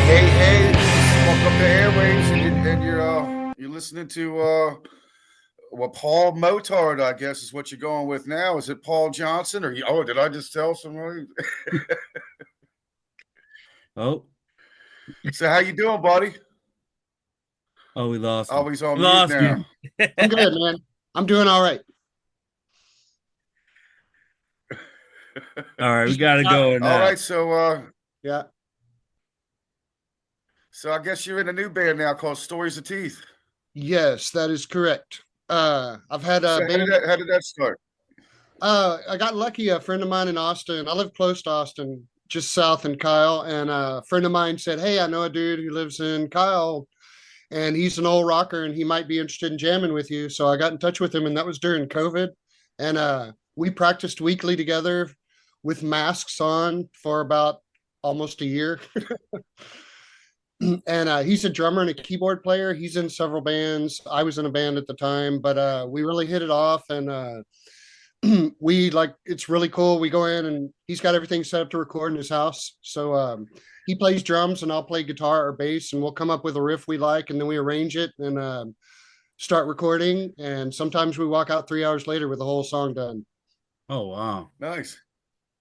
Hey, welcome to Airwaves, and you're listening to Paul Motard, I guess is what you're going with now. Is it Paul Johnson or did I just tell somebody? Oh, so how you doing, buddy? Oh, we lost him. Always on mute now. I'm good, man. I'm doing all right. All right, we gotta go. All right, so yeah. So I guess you're in a new band now called Stories of Teeth. Yes, that is correct. I've had so how did that start? I got lucky. A friend of mine in Austin. I live close to Austin, just south in Kyle, and a friend of mine said, "Hey, I know a dude who lives in Kyle, and he's an old rocker, and he might be interested in jamming with you." So I got in touch with him, and that was during COVID, and we practiced weekly together with masks on for about almost a year. And he's a drummer and a keyboard player. He's in several bands. I was in a band at the time, but we really hit it off, and it's really cool. We go in and he's got everything set up to record in his house. So he plays drums and I'll play guitar or bass, and we'll come up with a riff we like, and then we arrange it and start recording. And sometimes we walk out 3 hours later with the whole song done. Oh, wow. Nice.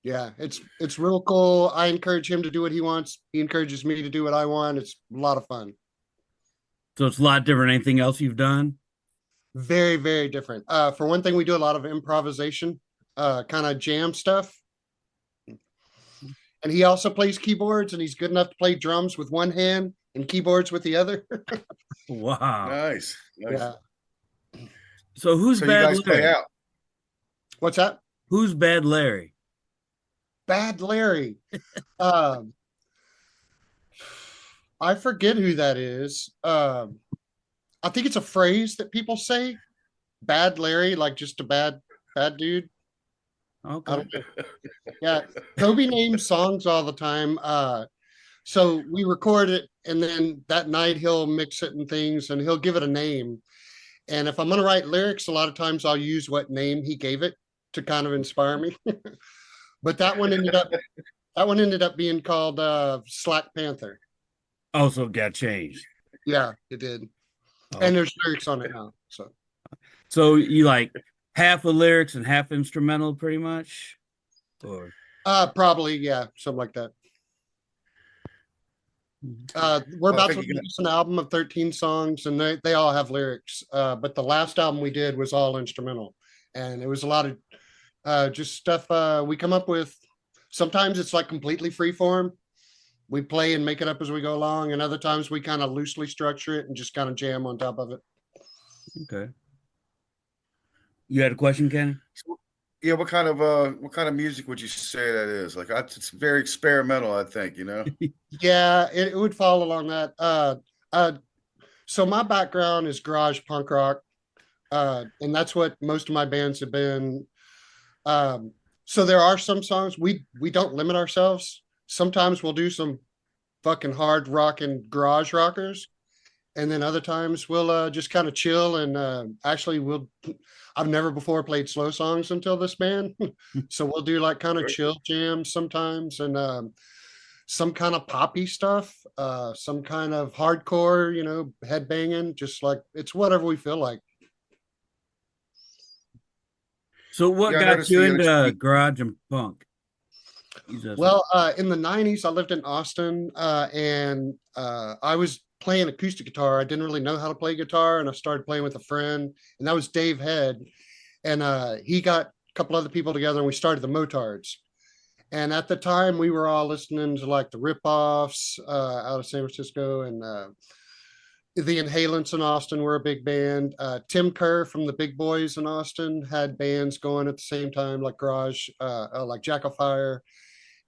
Yeah, it's real cool. I encourage him to do what he wants. He encourages me to do what I want. It's a lot of fun. So it's a lot different than anything else you've done? Very, very different. For one thing, we do a lot of improvisation, kind of jam stuff. And he also plays keyboards, and he's good enough to play drums with one hand and keyboards with the other. Wow. Nice. Yeah. So who's so Bad you guys Larry? Play out. What's that? Who's Bad Larry? Bad Larry. I forget who that is. I think it's a phrase that people say. Bad Larry, like just a bad dude. Okay. Yeah. Toby names songs all the time. So we record it, and then that night he'll mix it and things, and he'll give it a name. And if I'm going to write lyrics, a lot of times I'll use what name he gave it to kind of inspire me. But that one ended up being called Slack Panther. Oh, so it got changed. Yeah, it did. Oh. And there's lyrics on it now. So you like half of lyrics and half instrumental, pretty much? Or probably, yeah, something like that. We're about to release an album of 13 songs, and they all have lyrics. But the last album we did was all instrumental, and it was a lot of just stuff we come up with. Sometimes it's like completely free form. We play and make it up as we go along, and other times we kind of loosely structure it and just kind of jam on top of it. Okay. You had a question, Kenny? Yeah, what kind of music would you say that is? Like, it's very experimental, I think, you know? Yeah, it would fall along that. So my background is garage punk rock, and that's what most of my bands have been. So there are some songs we don't limit ourselves. Sometimes we'll do some fucking hard rock and garage rockers, and then other times we'll just kind of chill and I've never before played slow songs until this band. So we'll do like kind of chill jams sometimes, and some kind of poppy stuff, some kind of hardcore, headbanging, just like it's whatever we feel like. So what Yeah, I got noticed you the into garage and punk? Well, in the 90s, I lived in Austin, and I was playing acoustic guitar. I didn't really know how to play guitar, and I started playing with a friend, and that was Dave Head. And he got a couple other people together, and we started the Motards. And at the time, we were all listening to like the Ripoffs out of San Francisco, and the Inhalants in Austin were a big band. Tim Kerr from the Big Boys in Austin had bands going at the same time, like Garage, like Jack of Fire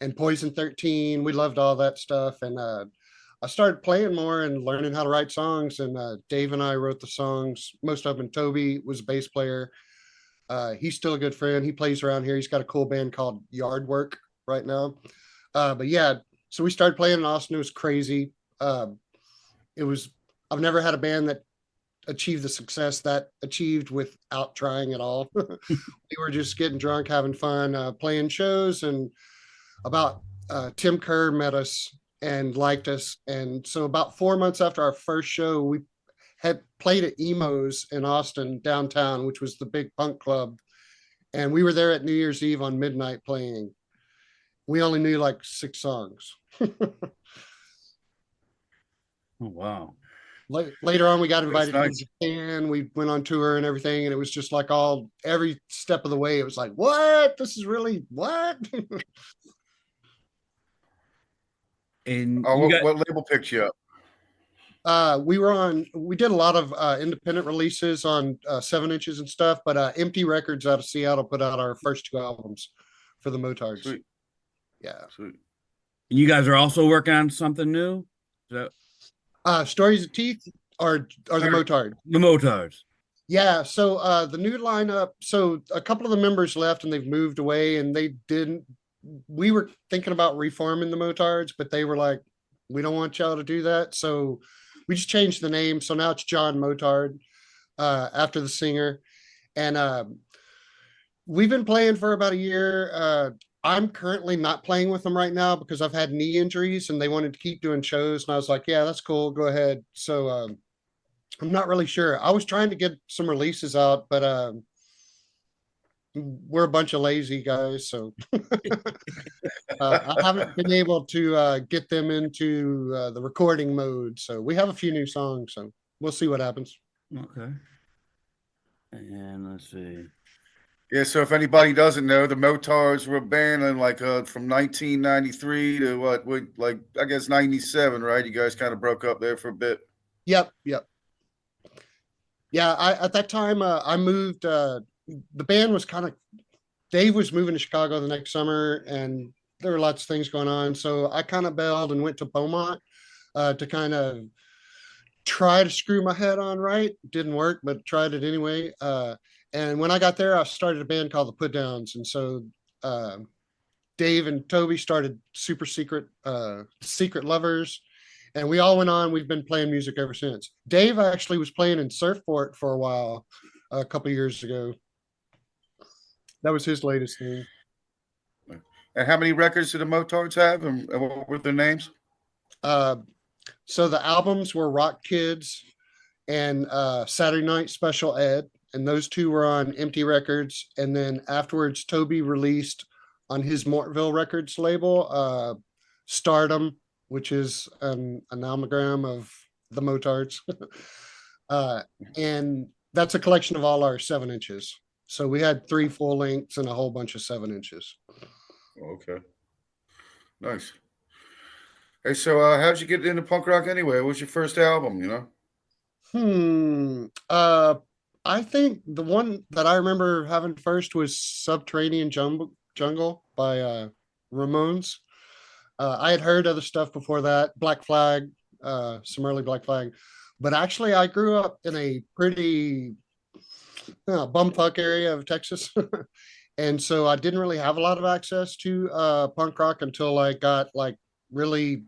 and Poison 13. We loved all that stuff. And I started playing more and learning how to write songs. And Dave and I wrote the songs, most of them. Toby was a bass player. He's still a good friend. He plays around here. He's got a cool band called Yard Work right now. But yeah, so we started playing in Austin. It was crazy. It was, I've never had a band that achieved the success that achieved without trying at all. We were just getting drunk, having fun, playing shows. And about Tim Kerr met us and liked us. And so about 4 months after our first show, we had played at Emo's in Austin downtown, which was the big punk club. And we were there at New Year's Eve on midnight playing. We only knew like 6 songs. Oh, wow. Later on, we got invited nice. to Japan. We went on tour and everything. And it was just like every step of the way, it was like, what? This is really what? And Oh, you got what label picked you up? We did a lot of independent releases on 7 inches and stuff, but Empty Records out of Seattle put out our first 2 albums for the Motards. Sweet. Yeah. Sweet. you guys are also working on something new? Is that Stories of Teeth are the Motard. the Motards? Yeah, so the new lineup, so a couple of the members left and they've moved away, and we were thinking about reforming the Motards, but they were like, we don't want y'all to do that. So we just changed the name. So now it's John Motard after the singer. And we've been playing for about a year. I'm currently not playing with them right now because I've had knee injuries and they wanted to keep doing shows. And I was like, yeah, that's cool. Go ahead. So I'm not really sure. I was trying to get some releases out, but we're a bunch of lazy guys. So I haven't been able to get them into the recording mode. So we have a few new songs. So we'll see what happens. Okay. And let's see. Yeah, so if anybody doesn't know, the Motards were a band in like from 1993 to like I guess 97, right? You guys kind of broke up there for a bit. Yep. Yeah, at that time I moved. The band was Dave was moving to Chicago the next summer, and there were lots of things going on. So I kind of bailed and went to Beaumont to kind of try to screw my head on right. Didn't work, but tried it anyway. And when I got there, I started a band called the Put Downs. And so Dave and Toby started Super Secret Lovers. And we all went on. We've been playing music ever since. Dave actually was playing in Surfport for a while, a couple years ago. That was his latest thing. And how many records did the Motards have, and what were their names? So the albums were Rock Kids and Saturday Night Special Ed, and those 2 were on Empty Records. And then afterwards, Toby released on his Mortville Records label, Stardom, which is an amalgam of the Motards. And that's a collection of all our 7 inches. So we had 3 full lengths and a whole bunch of 7 inches. Okay, nice. Hey, so how'd you get into punk rock anyway? What was your first album? I think the one that I remember having first was Subterranean Jungle by Ramones. I had heard other stuff before that, Black Flag, some early Black Flag, but actually I grew up in a pretty bumfuck area of Texas. And so I didn't really have a lot of access to punk rock until I got really,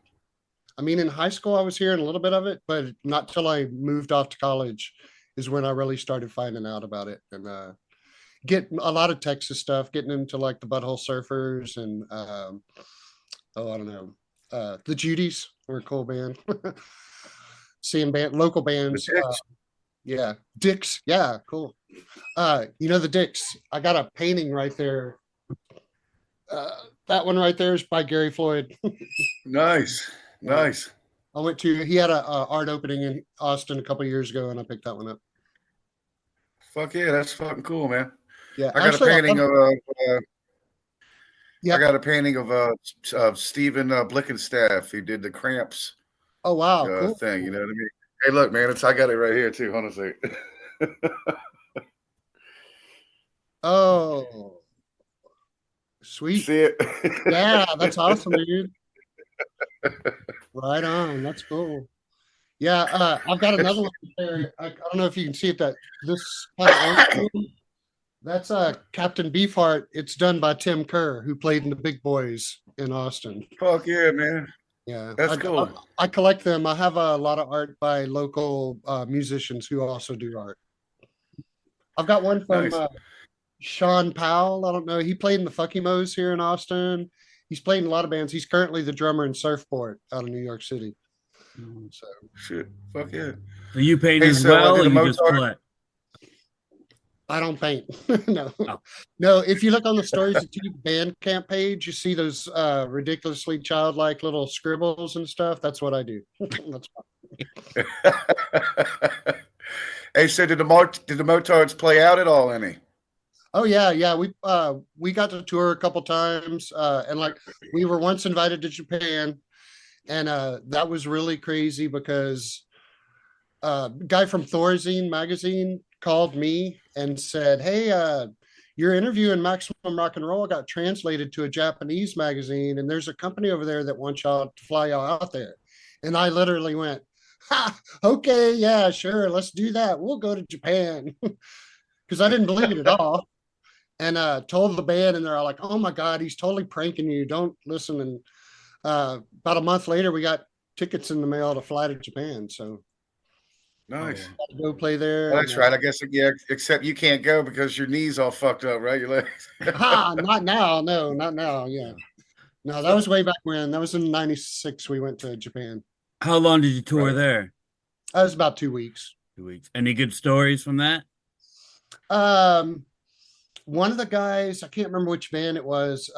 in high school I was hearing a little bit of it, but not till I moved off to college is when I really started finding out about it. And get a lot of Texas stuff, getting into the Butthole Surfers and I don't know, the Judies were a cool band. Seeing local bands. Yeah. Dicks. Yeah, cool. You know the Dicks. I got a painting right there. That one right there is by Gary Floyd. Nice, nice. I went to he had a art opening in Austin a couple years ago, and I picked that one up. Fuck yeah, that's fucking cool, man. Yeah, I got a actually, painting of yeah. I got a painting of Stephen Blickenstaff. He did the Cramps Oh wow, cool. thing. You know what I mean? Hey, look, man, I got it right here too. Hold on a second. Oh, sweet. See it? Yeah, that's awesome, dude. Right on. That's cool. Yeah, I've got another one there. I don't know if you can see it. That this kind of orange one, that's Captain Beefheart. It's done by Tim Kerr, who played in the Big Boys in Austin. Fuck yeah, man. Yeah, That's cool. I collect them. I have a lot of art by local musicians who also do art. I've got one from Nice. Sean Powell. I don't know. He played in the Fuckymos here in Austin. He's played in a lot of bands. He's currently the drummer in Surfport out of New York City. So Shit. Fuck yeah. So you paint Hey, as so I well, did or a you just Motard. collect? I don't paint. No. Oh. No, if you look on the Stories of Teeth Bandcamp page, you see those ridiculously childlike little scribbles and stuff. That's what I do. That's fine. Hey, so did the Motards play out at all? Any? Oh yeah, yeah. We got to tour a couple times, and like we were once invited to Japan, and that was really crazy because guy from Thorazine magazine called me and said, "Hey, your interview in Maximum Rock and Roll got translated to a Japanese magazine, and there's a company over there that wants y'all to fly y'all out there." And I literally went, "Ha, okay, yeah, sure, let's do that. We'll go to Japan," because I didn't believe it at all. And told the band, and they're all like, "Oh my God, he's totally pranking you. Don't listen." And about a month later, we got tickets in the mail to fly to Japan. So Nice. go play there. Well, that's right. I guess yeah. Except you can't go because your knees all fucked up, right? Your legs. Not now. No, not now. Yeah. No, that was way back when. That was in '96. We went to Japan. How long did you tour Right. there? That was about 2 weeks. 2 weeks. Any good stories from that? One of the guys, I can't remember which band it was.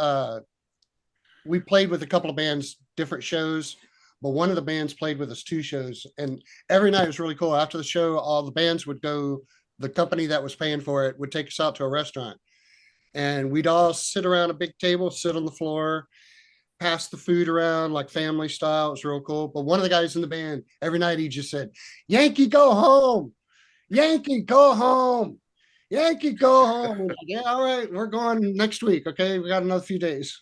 We played with a couple of bands, different shows, but one of the bands played with us 2 shows, and every night was really cool. After the show, all the bands would go. The company that was paying for it would take us out to a restaurant, and we'd all sit around a big table, sit on the floor, pass the food around like family style. It was real cool. But one of the guys in the band, every night he just said, "Yankee, go home. Yankee, go home. Yankee, go home." We're like, "Yeah, all right, we're going next week. Okay, we got another few days."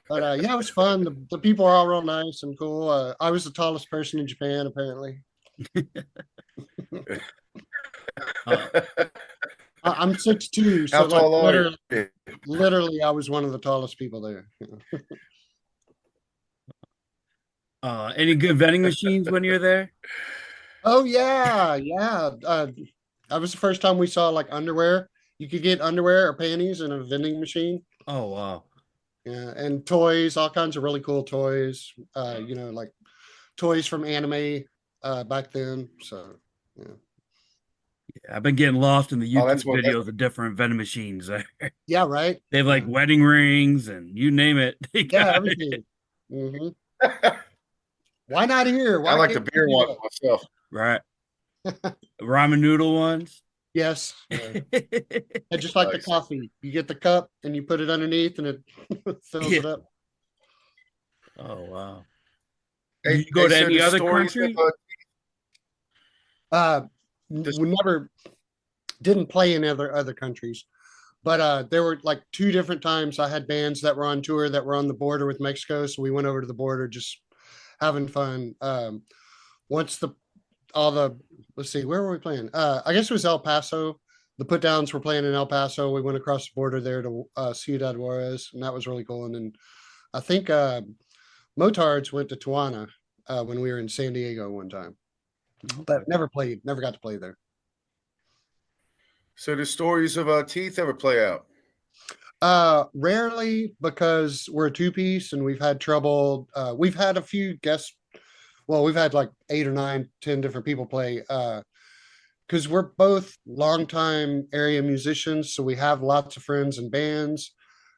But yeah, it was fun. The people are all real nice and cool. I was the tallest person in Japan, apparently. I'm 6'2", so How like tall are you? literally, I was one of the tallest people there. Any good vending machines when you're there? Oh yeah, yeah. That was the first time we saw like underwear. You could get underwear or panties in a vending machine. Oh wow. Yeah, and toys, all kinds of really cool toys. Like toys from anime back then. So yeah. I've been getting lost in the Oh, YouTube that's what- videos of different vending machines. Yeah, right. They have like Yeah. wedding rings and you name it. They Yeah, got it. everything. Mhm. Why not here? Why I like the can't we beer do one that? myself. Right. Ramen noodle ones. Yes. Yeah. And just like the Nice. coffee, you get the cup and you put it underneath, and it fills it up. Oh wow. Hey, Did you go to so any the other stories country? Just- We never didn't play in other countries, but there were like 2 different times I had bands that were on tour that were on the border with Mexico, so we went over to the border just having fun. Once let's see, where were we playing? I guess it was El Paso. The Put Downs were playing in El Paso. We went across the border there to Ciudad Juarez, and that was really cool. And then I think Motards went to Tijuana when we were in San Diego one time, but never got to play there. So the stories of Teeth ever play out? Rarely, because we're a 2-piece and we've had trouble. We've had a few guests well, we've had like 8 or 9, 10 different people play. Because we're both longtime area musicians, so we have lots of friends and bands.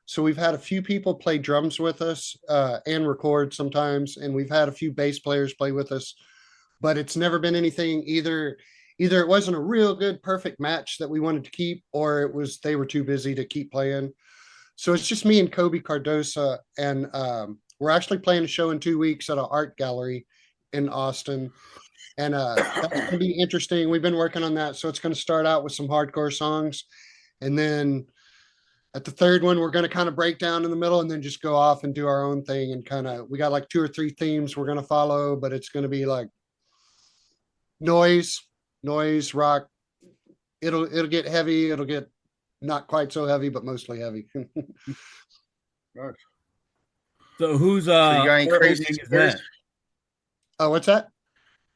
So we've had a few people play drums with us and record sometimes, and we've had a few bass players play with us. But it's never been anything either it wasn't a real good perfect match that we wanted to keep, or it was they were too busy to keep playing. So it's just me and Kobe Cardosa, and we're actually playing a show in 2 weeks at an art gallery in Austin. And that's going to be interesting. We've been working on that. So it's going to start out with some hardcore songs. And then at the third one, we're going to kind of break down in the middle and then just go off and do our own thing. And kind of, we got like 2 or 3 themes we're going to follow, but it's going to be like noise, rock. It'll get heavy. It'll get not quite so heavy, but mostly heavy. Nice. So who's So you got any our crazy opening is stories? that? Oh, what's that?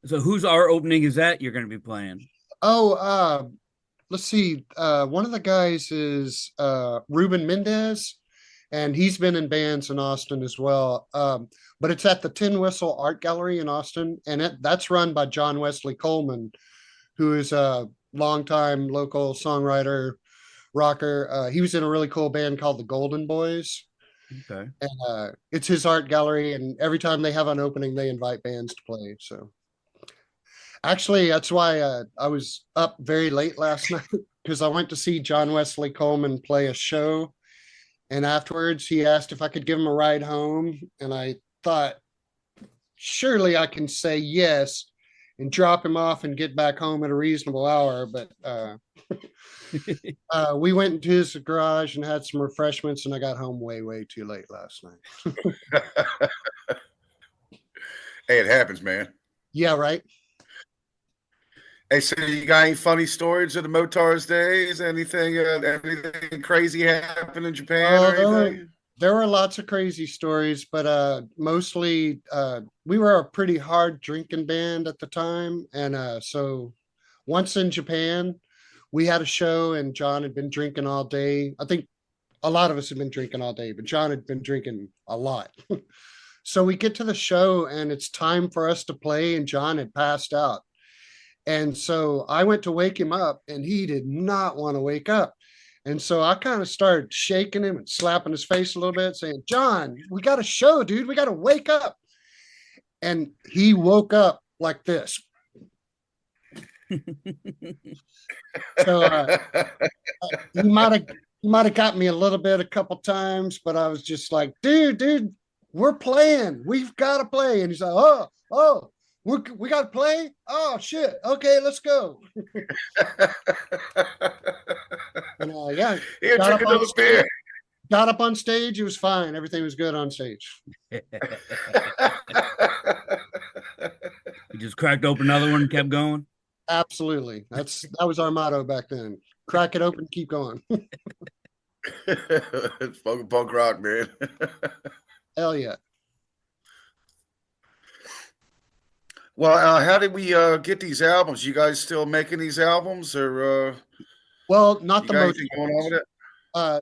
So who's our opening is that you're going to be playing? Oh, let's see. One of the guys is Ruben Mendez, and he's been in bands in Austin as well. But it's at the Tin Whistle Art Gallery in Austin, and that's run by John Wesley Coleman, who is a longtime local songwriter, rocker. He was in a really cool band called the Golden Boys. Okay. And it's his art gallery, and every time they have an opening, they invite bands to play. So actually, that's why I was up very late last night, because I went to see John Wesley Coleman play a show. And afterwards, he asked if I could give him a ride home. And I thought, surely I can say yes and drop him off and get back home at a reasonable hour. But we went into his garage and had some refreshments, and I got home way too late last night. Hey, it happens, man. Yeah, right. Hey, so you got any funny stories of the Motards days? Anything crazy happened in Japan or anything? There were lots of crazy stories, but mostly we were a pretty hard drinking band at the time. And so once in Japan, we had a show and John had been drinking all day. I think a lot of us had been drinking all day, but John had been drinking a lot. So we get to the show and it's time for us to play, and John had passed out. And so I went to wake him up, and he did not want to wake up. And so I kind of started shaking him and slapping his face a little bit, saying, "John, we got a show, dude. We got to wake up." And he woke up like this. So he might have got me a little bit a couple times, but I was just like, dude, we're playing. We've got to play. And he's like, oh, we got to play. Oh shit. Okay, let's go. And yeah, Here, drink another beer. Got up on stage. It was fine. Everything was good on stage. You just cracked open another one and kept going. Absolutely. That was our motto back then. Crack it open, keep going. It's fucking punk rock, man. Hell yeah. Well, how did we get these albums? You guys still making these albums, or well, not the anything going on with it?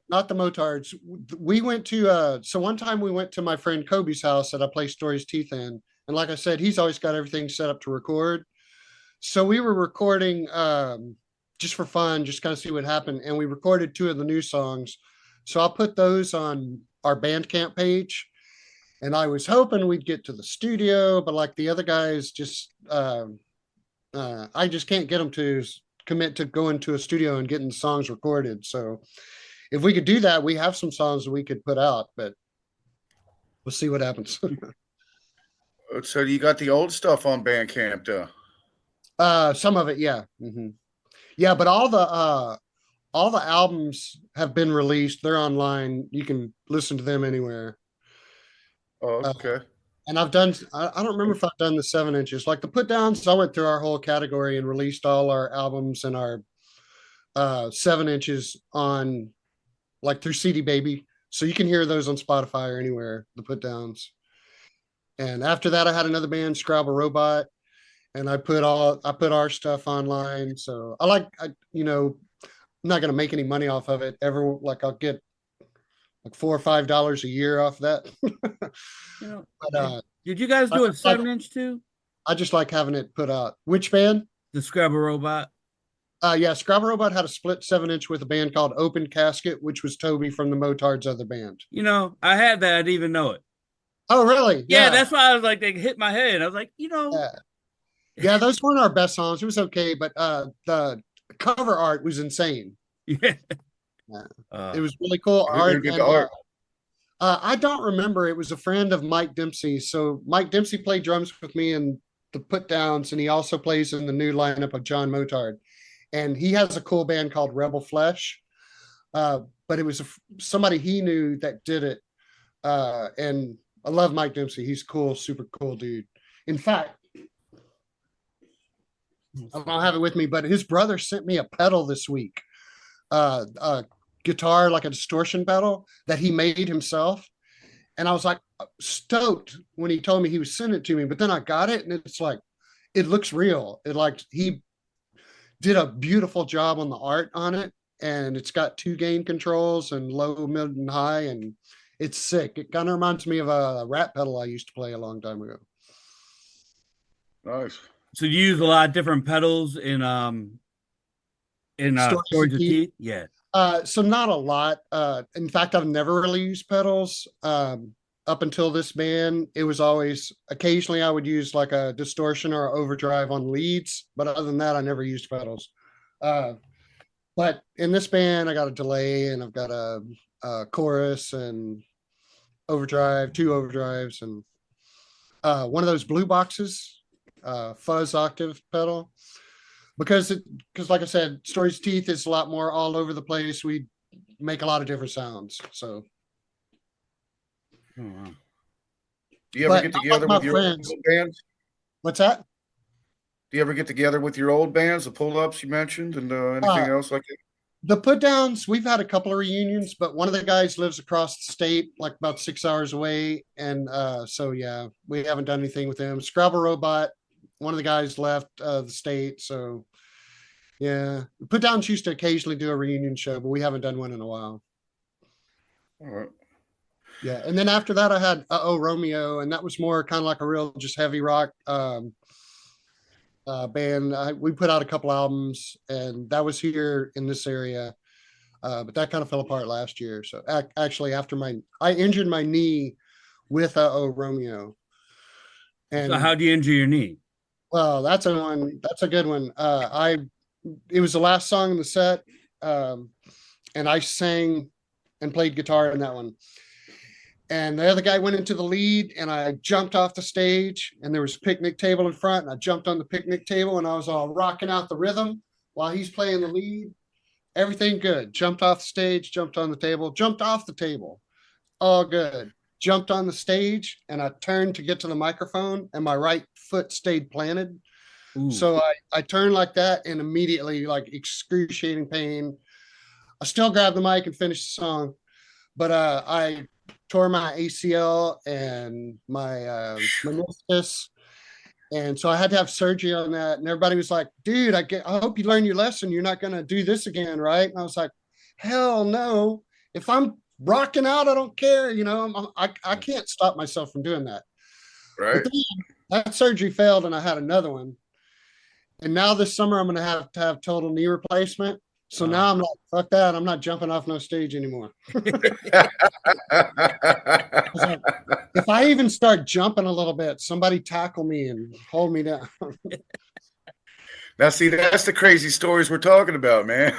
Not the Motards. We went to so one time we went to my friend Kobe's house that I play Stories Teeth in, and like I said, he's always got everything set up to record. So we were recording just for fun, just kind of see what happened, and we recorded 2 of the new songs. So I'll put those on our Bandcamp page. And I was hoping we'd get to the studio, but like the other guys, just I just can't get them to commit to going to a studio and getting the songs recorded. So if we could do that, we have some songs that we could put out, but we'll see what happens. So you got the old stuff on Bandcamp, though? Some of it, yeah. Mm-hmm. Yeah, but all the albums have been released. They're online. You can listen to them anywhere. Oh, okay. And I've done, I don't remember if I've done the 7 inches. Like the put downs, I went through our whole category and released all our albums and our 7 inches on like through CD Baby. So you can hear those on Spotify or anywhere, the put downs. And after that, I had another band, Scrabble Robot, and I put our stuff online. So I'm not going to make any money off of it ever. Like I'll get like $4 or $5 a year off that. Did you guys do a 7-inch too? I just like having it put out. Which band? The Scrabble Robot. Yeah, Scrabble Robot had a split 7-inch with a band called Open Casket, which was Toby from the Motards' other band. You know, I had that. I didn't even know it. Oh, really? Yeah, that's why I was like, they hit my head. I was like, Yeah. Yeah, those weren't our best songs. It was okay, but the cover art was insane. yeah. It was really cool Who art. did And the art? I don't remember. It was a friend of Mike Dempsey. So Mike Dempsey played drums with me in the Put Downs, and he also plays in the new lineup of John Motard. And he has a cool band called Rebel Flesh. But it was somebody he knew that did it. And I love Mike Dempsey. He's cool, super cool dude. In fact, I don't have it with me, but his brother sent me a pedal this week. A guitar, like a distortion pedal that he made himself. And I was like stoked when he told me he was sending it to me, but then I got it and it's like, it looks real. It like he did a beautiful job on the art on it. And it's got 2 gain controls and low, mid, and high. And it's sick. It kind of reminds me of a rat pedal I used to play a long time ago. Nice. So you use a lot of different pedals in Stories of Teeth? Yeah. So not a lot. In fact, I've never really used pedals. Up until this band, it was always occasionally I would use like a distortion or overdrive on leads, but other than that, I never used pedals. But in this band, I got a delay and I've got a chorus and overdrive, 2 overdrives, and one of those blue boxes, fuzz octave pedal. Because like I said, Stories of Teeth is a lot more all over the place. We make a lot of different sounds. So Oh, wow. Do you ever But get I together like with my your friends. old bands? what's that? Do you ever get together with your old bands, the pull-ups you mentioned, and anything else like that? The Put Downs, we've had a couple of reunions, but one of the guys lives across the state, like about 6 hours away. And so yeah, we haven't done anything with him. Scrabble Robot, one of the guys left the state. So yeah. Put Downs used to occasionally do a reunion show, but we haven't done one in a while. All right. Yeah. And then after that I had Romeo, and that was more kind of like a real just heavy rock band. We put out a couple albums, and that was here in this area. But that kind of fell apart last year. So actually, after I injured my knee with Romeo, and So how do you injure your knee? well, that's a good one. It was the last song in the set, and I sang and played guitar in that one. And the other guy went into the lead, and I jumped off the stage, and there was a picnic table in front, and I jumped on the picnic table, and I was all rocking out the rhythm while he's playing the lead. Everything good. Jumped off the stage, jumped on the table, jumped off the table. All good. Jumped on the stage, and I turned to get to the microphone, and my right foot stayed planted. Ooh. So I turned like that, and immediately, like excruciating pain. I still grabbed the mic and finished the song, but I tore my ACL and my meniscus. And so I had to have surgery on that. And everybody was like, dude, I hope you learn your lesson. You're not going to do this again, right? And I was like, hell no. If I'm rocking out, I don't care. You know, I can't stop myself from doing that. Right. But then that surgery failed, and I had another one. And now this summer, I'm going to have total knee replacement. So now I'm like, fuck that. I'm not jumping off no stage anymore. Like, if I even start jumping a little bit, somebody tackle me and hold me down. Now, see, that's the crazy stories we're talking about, man.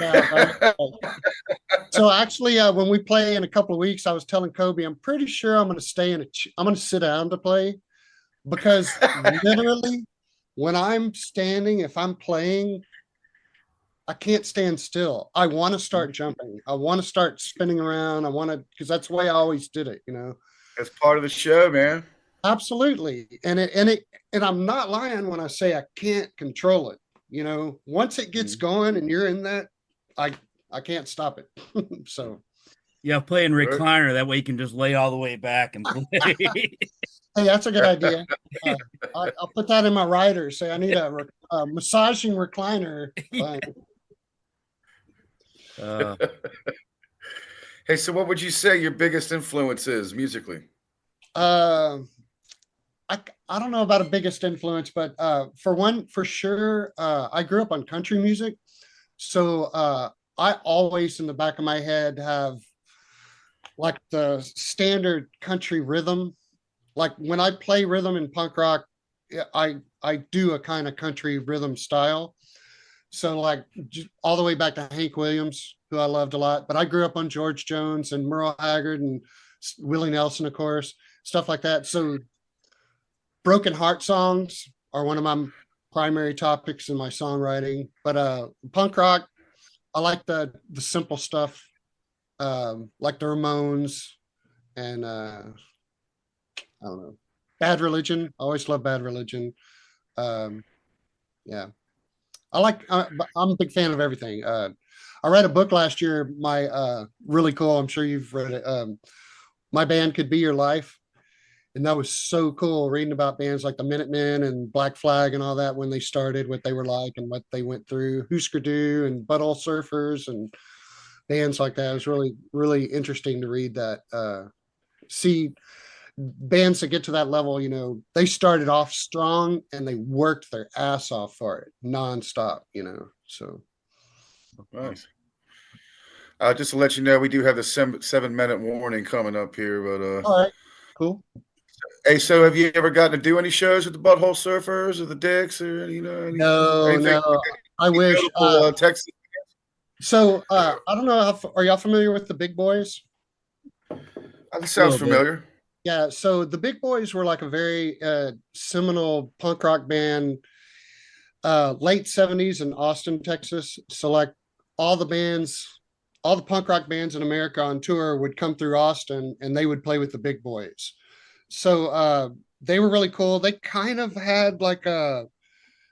So actually, when we play in a couple of weeks, I was telling Kobe, I'm pretty sure I'm going to I'm going to sit down to play, because literally when I'm standing, if I'm playing, I can't stand still. I want to start jumping. I want to start spinning around. Because that's the way I always did it, you know. That's part of the show, man. Absolutely. And I'm not lying when I say I can't control it. You know, once it gets going and you're in that, I can't stop it. So yeah, play in recliner. That way you can just lay all the way back and play. hey, that's a good idea. I'll put that in my rider. Say I need a massaging recliner. Hey, so what would you say your biggest influence is musically? I I don't know about a biggest influence, but for one, for sure, I grew up on country music. So I always in the back of my head have like the standard country rhythm. Like when I play rhythm in punk rock, I do a kind of country rhythm style. So like all the way back to Hank Williams, who I loved a lot. But I grew up on George Jones and Merle Haggard and Willie Nelson, of course, stuff like that. So broken heart songs are one of my primary topics in my songwriting. But punk rock, I like the simple stuff, like the Ramones and I don't know, Bad Religion. I always love Bad Religion. Um, yeah, I like. I'm a big fan of everything. I read a book last year. My really cool. I'm sure you've read it. My band could be your life, and that was so cool. Reading about bands like the Minutemen and Black Flag and all that when they started, what they were like and what they went through. Husker Du and Butthole Surfers and bands like that. It was really interesting to read that. See bands that get to that level, they started off strong and they worked their ass off for it nonstop, so. Nice. Just to let you know, we do have the 7-minute warning coming up here, but All right, cool. hey, so have you ever gotten to do any shows with the Butthole Surfers or the Dicks or No, anything? I wish. Texas. So I don't know are y'all familiar with the Big Boys? That sounds familiar. Yeah, so the Big Boys were like a very seminal punk rock band, late 70s in Austin, Texas. So like all the punk rock bands in America on tour would come through Austin and they would play with the Big Boys. So they were really cool. They kind of had like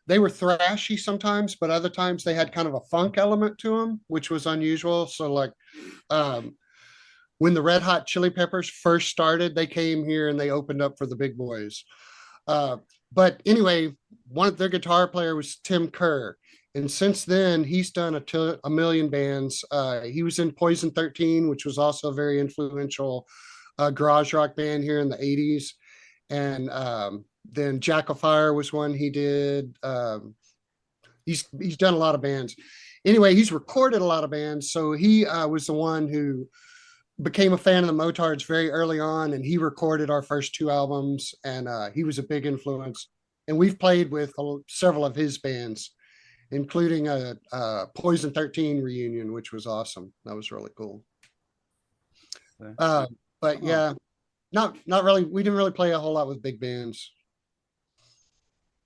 they were thrashy sometimes, but other times they had kind of a funk element to them, which was unusual. So like when the Red Hot Chili Peppers first started, they came here and they opened up for the Big Boys. But anyway, one of their guitar player was Tim Kerr. And since then, he's done a million bands. He was in Poison 13, which was also a very influential garage rock band here in the 80s. And then Jack of Fire was one he did. He's done a lot of bands. Anyway, he's recorded a lot of bands. So he was the one who became a fan of the Motards very early on, and he recorded our first two albums, and he was a big influence. And we've played with several of his bands, including a Poison 13 reunion, which was awesome. That was really cool. But yeah, not really. We didn't really play a whole lot with big bands.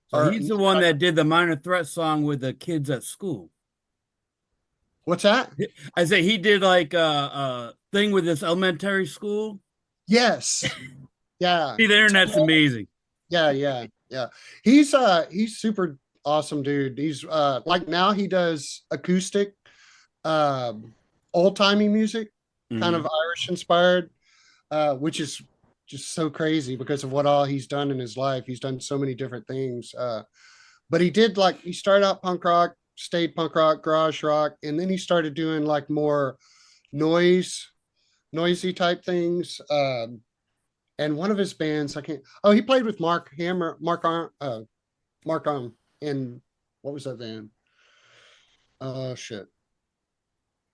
So he's the one that did the Minor Threat song with the kids at school. What's that? I say he did like a thing with this elementary school. Yes. Yeah. See, the internet's amazing. Yeah. He's super awesome, dude. He's like now he does acoustic, old-timey music, kind of Irish inspired, which is just so crazy because of what all he's done in his life. He's done so many different things. But he started out punk rock, stayed punk rock, garage rock, and then he started doing like more noisy type things. And one of his bands, he played with Mark Arm in what was that band? Oh shit.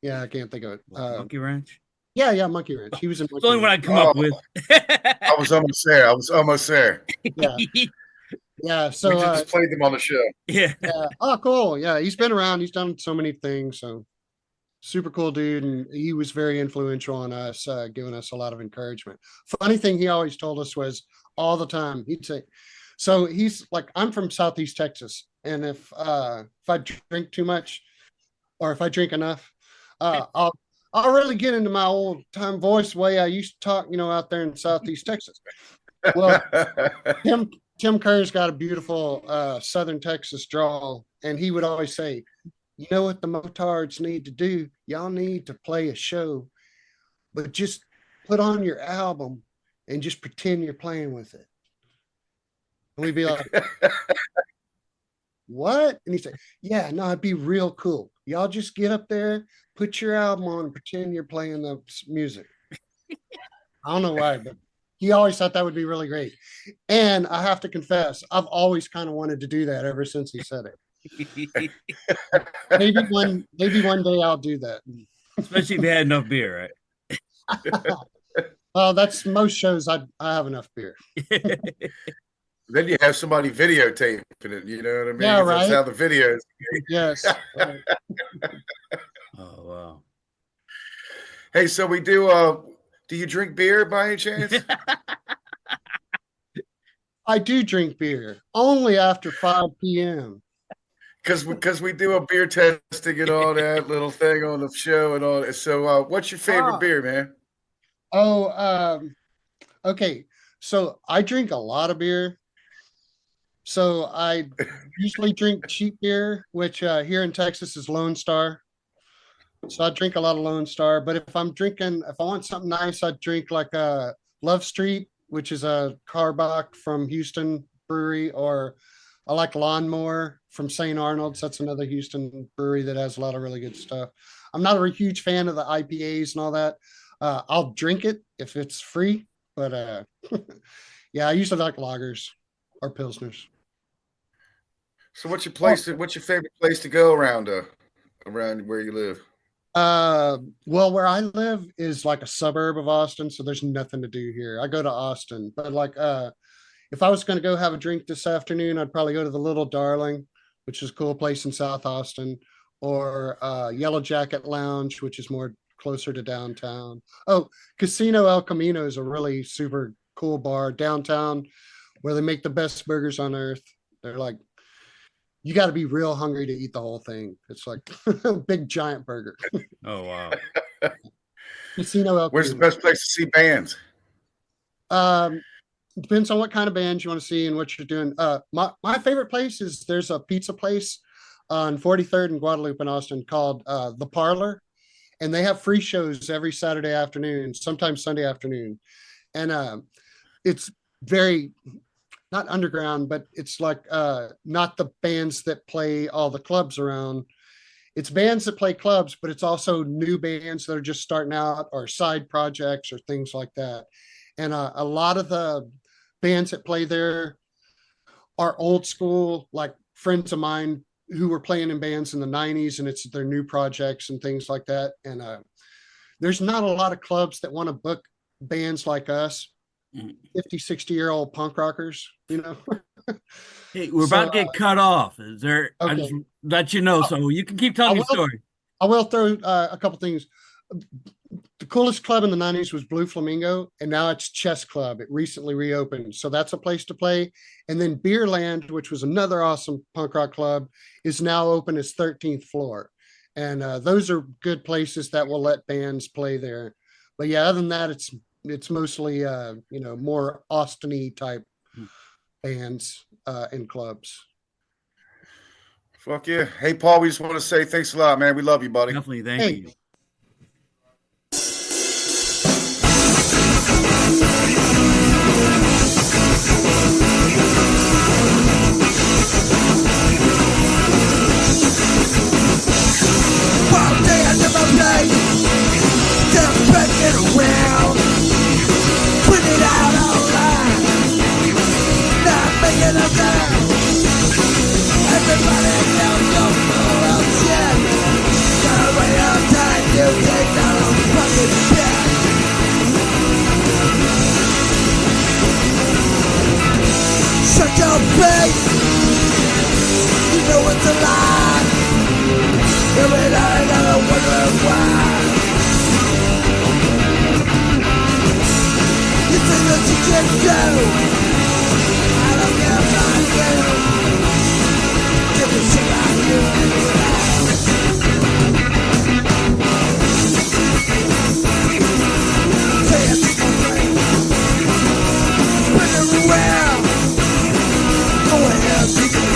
Yeah, I can't think of it. Monkey Ranch? Yeah, Monkey Ranch. He was in It's the only one I come up with. I was almost there. Yeah. So we just played them on the show. Yeah. Oh, cool. Yeah, he's been around. He's done so many things. So super cool dude, and he was very influential on us, giving us a lot of encouragement. Funny thing he always told us was all the time he'd say, so he's like, I'm from Southeast Texas, and if I drink too much or if I drink enough, I'll really get into my old time voice way I used to talk, out there in Southeast Texas. Well, Tim Kerr's got a beautiful Southern Texas drawl, and he would always say, you know what the Motards need to do? Y'all need to play a show, but just put on your album and just pretend you're playing with it. And we'd be like, what? And he'd say, yeah, no, it'd be real cool. Y'all just get up there, put your album on, and pretend you're playing the music. I don't know why, but he always thought that would be really great. And I have to confess, I've always kind of wanted to do that ever since he said it. Maybe one day I'll do that. Especially if you had enough beer, right? Well, that's most shows I have enough beer. Then you have somebody videotaping it. You know what I mean? Yeah, 'Cause right. That's how the videos. Yes. Right. Oh wow. Hey, so we do. Do you drink beer by any chance? I do drink beer only after 5 p.m. Because we do a beer testing and all that little thing on the show and all that. So, what's your favorite beer, man? Oh, okay. So I drink a lot of beer. So I usually drink cheap beer, which here in Texas is Lone Star. So I drink a lot of Lone Star. But if I want something nice, I drink like a Love Street, which is a Carbach from Houston Brewery, or I like Lawnmower from St. Arnold's. That's another Houston brewery that has a lot of really good stuff. I'm not a huge fan of the IPAs and all that. I'll drink it if it's free, but yeah, I usually like lagers or pilsners. So, what's your place? What's your favorite place to go around where you live? Well, where I live is like a suburb of Austin, so there's nothing to do here. I go to Austin, but like if I was going to go have a drink this afternoon, I'd probably go to the Little Darling, which is a cool place in South Austin, or Yellow Jacket Lounge, which is more closer to downtown. Oh, Casino El Camino is a really super cool bar downtown where they make the best burgers on earth. They're like, you got to be real hungry to eat the whole thing. It's like a big giant burger. Oh wow. Casino El Where's the Camino. best place to see bands? Depends on what kind of bands you want to see and what you're doing. My favorite place is there's a pizza place on 43rd and Guadalupe in Austin called The Parlor, and they have free shows every Saturday afternoon, sometimes Sunday afternoon, and it's very not underground, but it's like not the bands that play all the clubs around. It's bands that play clubs, but it's also new bands that are just starting out or side projects or things like that. And a lot of the bands that play there are old school, like friends of mine who were playing in bands in the 90s, and it's their new projects and things like that. And there's not a lot of clubs that want to book bands like us, 50, 60-year-old punk rockers, you know. Hey, we're about to get cut off. Is there? Okay. I just let you know, so you can keep telling your story. I will throw a couple things. The coolest club in the 90s was Blue Flamingo, and now it's Chess Club. It recently reopened, so that's a place to play. And then Beerland, which was another awesome punk rock club, is now open as 13th Floor. And those are good places that will let bands play there. But yeah, other than that, it's mostly more Austin-y type bands and clubs. Fuck yeah. Hey, Paul, we just want to say thanks a lot, man. We love you, buddy. Definitely, thank Hey. you. One day I never play, just break it around, put it out online, not making a sound. Everybody knows don't know about shit. Gotta wait on time, you take down a fucking shit. Shut your face, you know it's a lie. Every night I gotta wonder why. You think that you can do? I don't care about you. Give a shit about you anyway. Say it to my brain. Spin it around. Go ahead, people.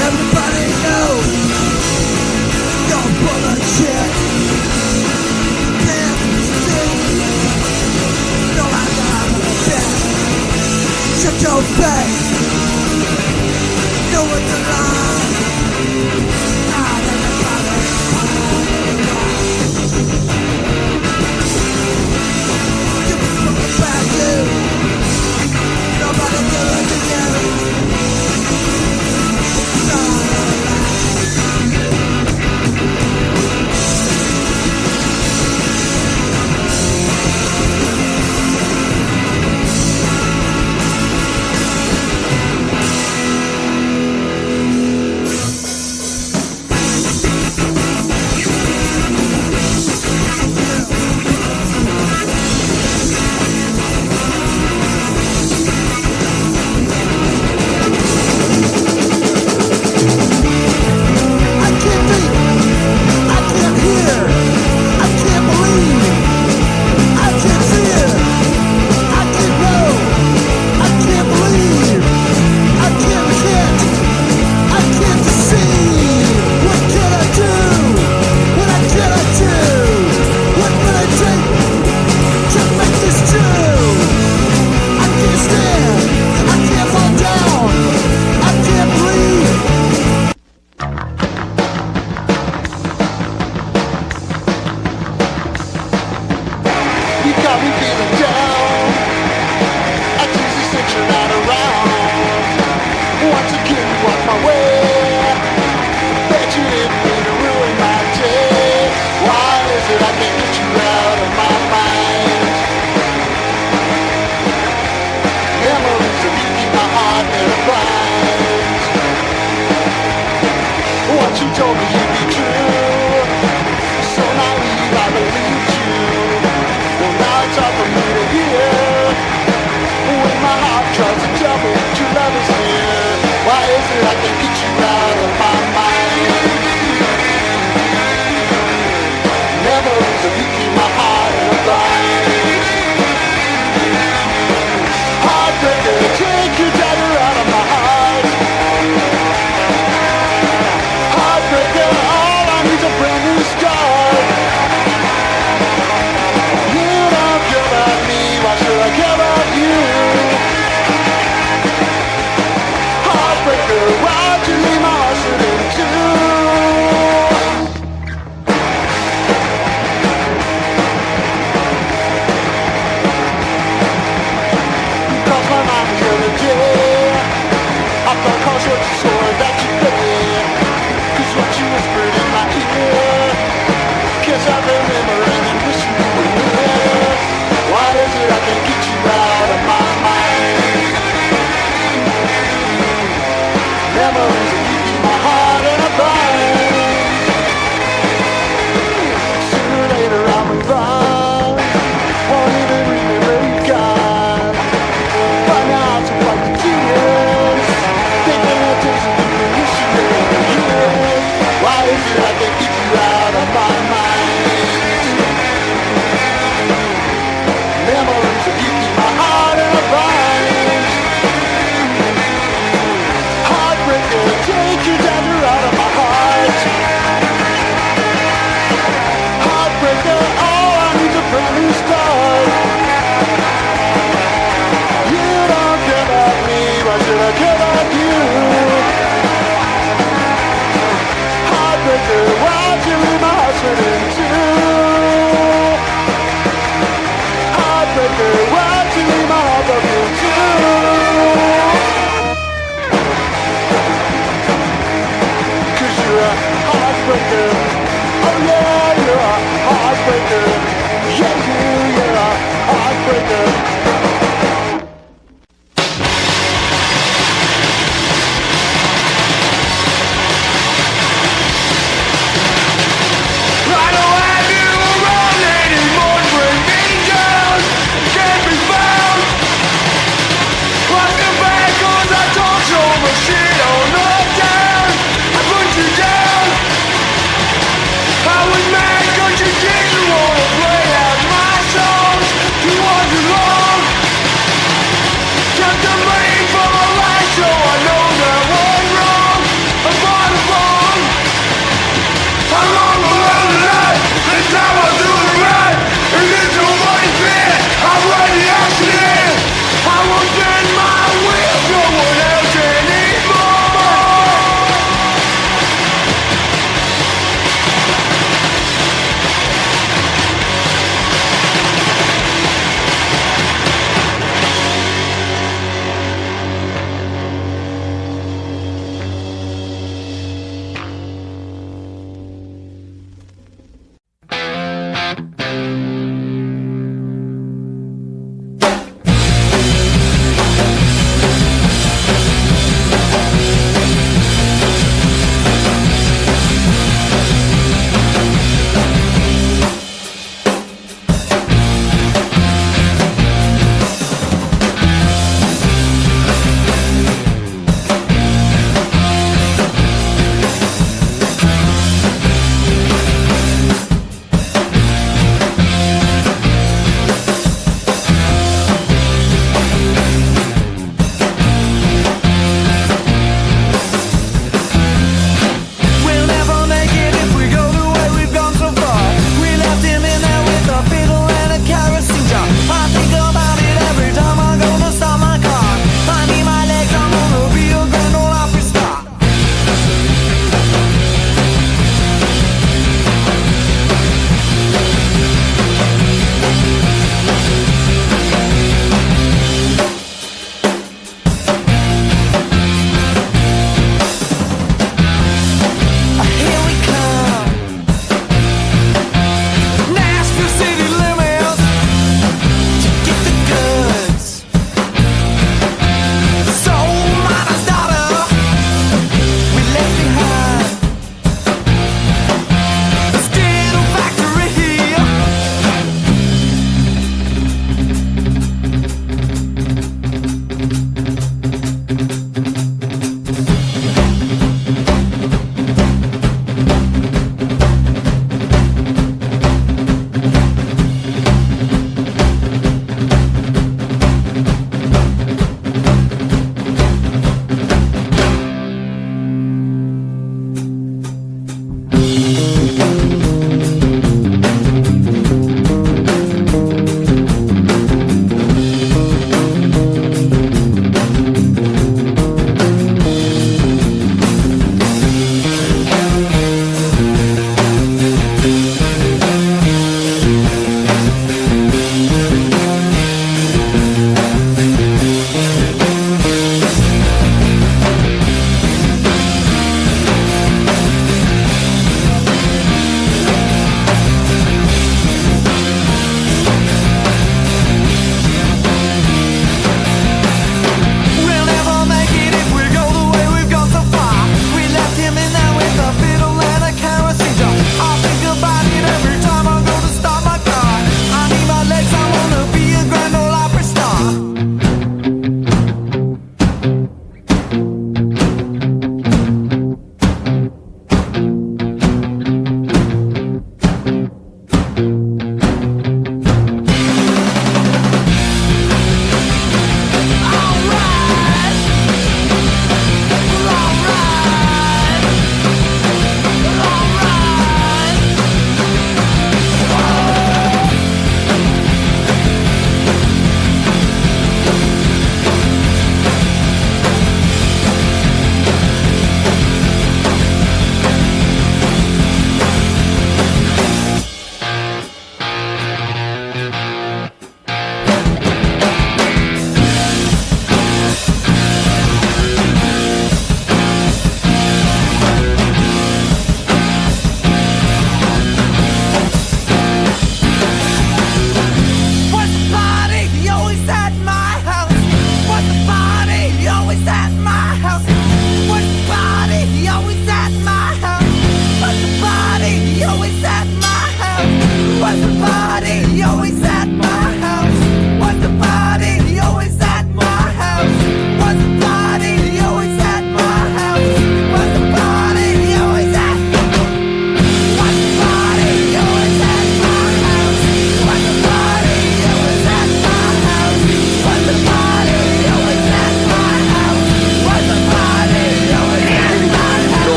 Everybody knows you're full of shit. Can't see. No, I got a shit. Shut your face. No one's alive. Not everybody. told me you'd be true. So naive, I believed you. Well, now it's hard for me to hear. When my heart tries to tell me true love is near. Why is it I can't get you out of my mind? Memories of you keep my heart in a bind. Heartbreaker, take your dagger out of my heart. Heartbreaker, all I need's a brand new start. You don't care about me, why should I care about you? Heartbreaker, why'd you leave my heart split in two? Crossed my mind the other day. I thought cause what you swore that you paid. Cause what you whispered in my ear. Guess I remember and then wish you were here. Why is it I can't get you out of my mind? Memories of you keep my heart in a bind. Sooner or later I'll move on. Won't even remember you gone. By now it's like the tears. Thinking of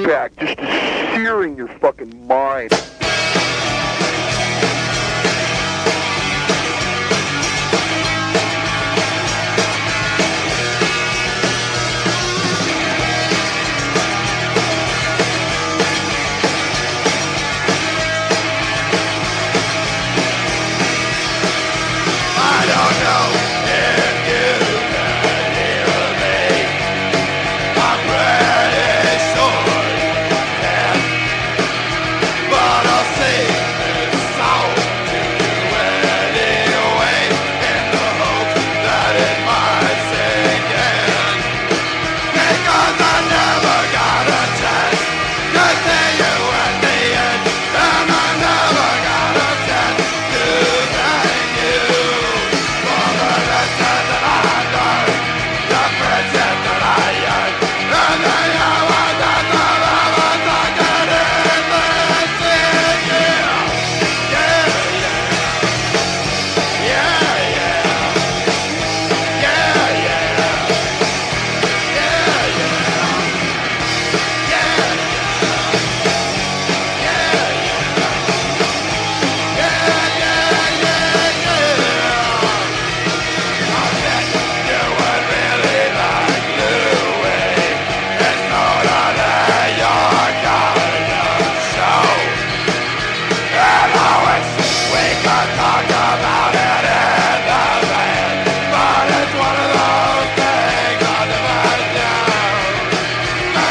back, just searing your fucking mind.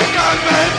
Because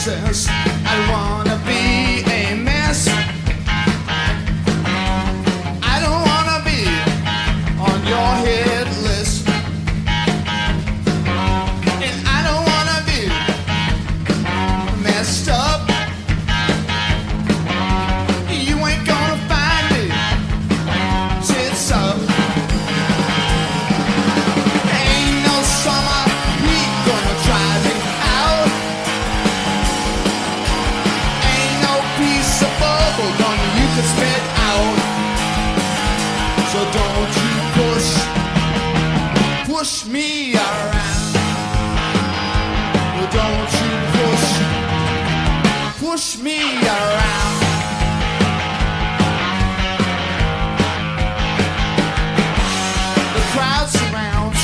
says I wanna be a mess. I don't wanna be on your hit list. And I don't wanna be messed up. You ain't gonna find me tits up. Ain't no summer heat gonna drive me out. Ain't no piece of bubble gum you can spit out. So don't you push me around. Don't you push me around. The crowd surrounds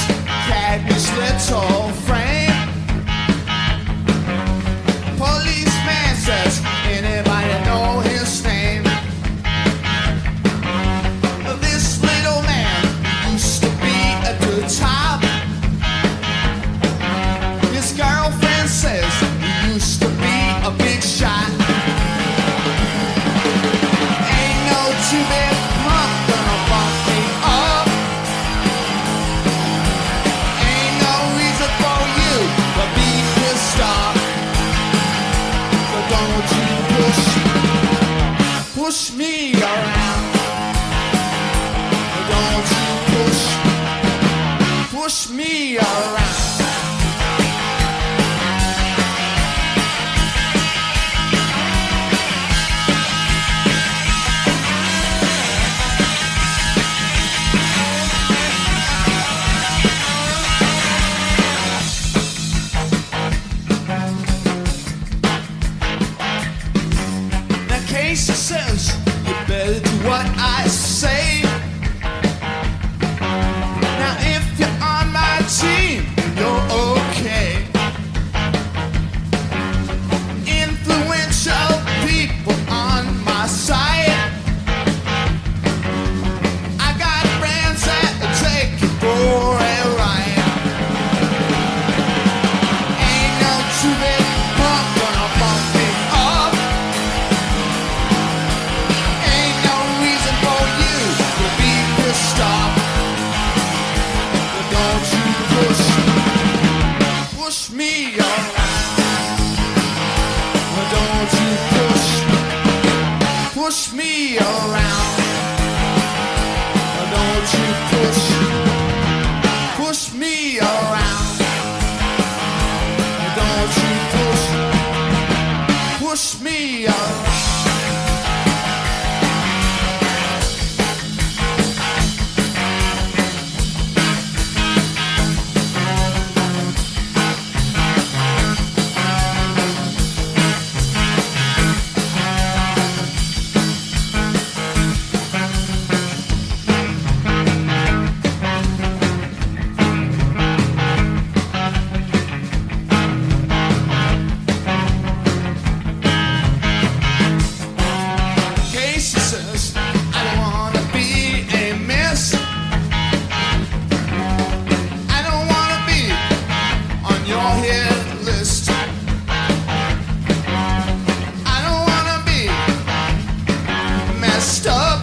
Cadmus' little frame. Policeman says, anybody know his name? This little man used to be at the top. His girlfriend says he used to be a big shot. Ain't no two-bit punk gonna bump me up. Ain't no reason for you to be pissed off. So don't you push me around. Don't you push me around. Casey says you better do what I say. Now if you're on my team, you're okay. Influential people on my side. I got friends that take you for a ride. Ain't no two-bit punk gonna bump me up. Ain't no reason for you to be pissed off. But don't you push me around. But don't you push me around. But don't you push me around. But don't you push me around. Casey says I don't wanna be a mess. I don't wanna be on your hit list. I don't wanna be messed up.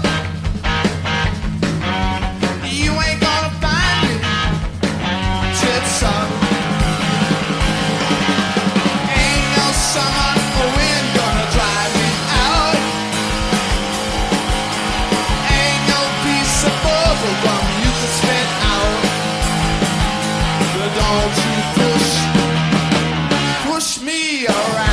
You ain't gonna find me tits up. Ain't no summer wind gonna drive me out. Ain't no piece of bubble gum you can spit out. But don't you push me around.